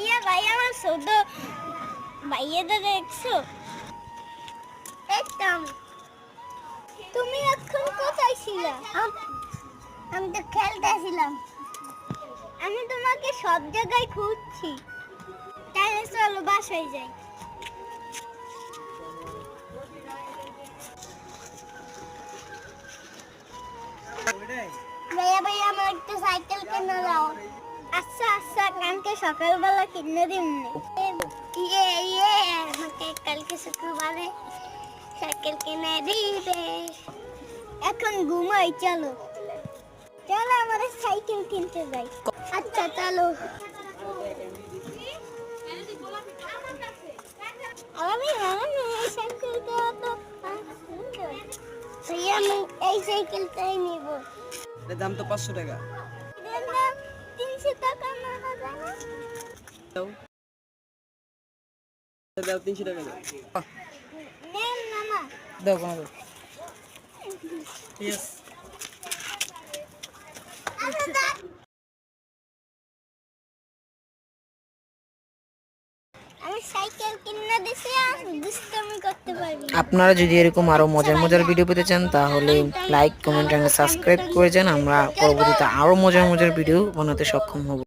ভাইয়া ভাইয়া আমার ছোট ভাইয়াটা দেখছো? একদম। তুমি এখন কোথায় ছিলা? আমি তো খেলতেছিলাম। আমি তোমাকে সব জায়গায় খুঁজছি। তাহলে চলো বাসায় যাই। ভাইয়া ভাইয়া আমার একটা সাইকেল কিনে দাও। আচ্ছা আচ্ছা, কালকে সকালবেলা কিনে দিমনি। আমাকে কালকে শুক্রবারে সাইকেল কিনে দিবে। এখন ঘুমাই, চলো চলো আমাদের সাইকেল কিনতে যাই। আচ্ছা চলো। আমি এই সাইকেলটা তো সুন্দর। ভাইয়া আমি এই সাইকেলটাই নিব। এর দাম তো 500 টাকা। এর দাম 300 টাকা না যায় না? দাও 300 টাকা দাও। নেন মামা। দাও কোন দাও। ইয়েস। আমি সাইকেল কিনে দিছি, আর দুষ্টামি করতে পারবি না। আপনারা যদি এরকম আরো মজার মজার ভিডিও পেতে চান তাহলে লাইক কমেন্ট এন্ড সাবস্ক্রাইব করে যান। আমরা পরবর্তীতে আরো মজার মজার ভিডিও বানাতে সক্ষম হব।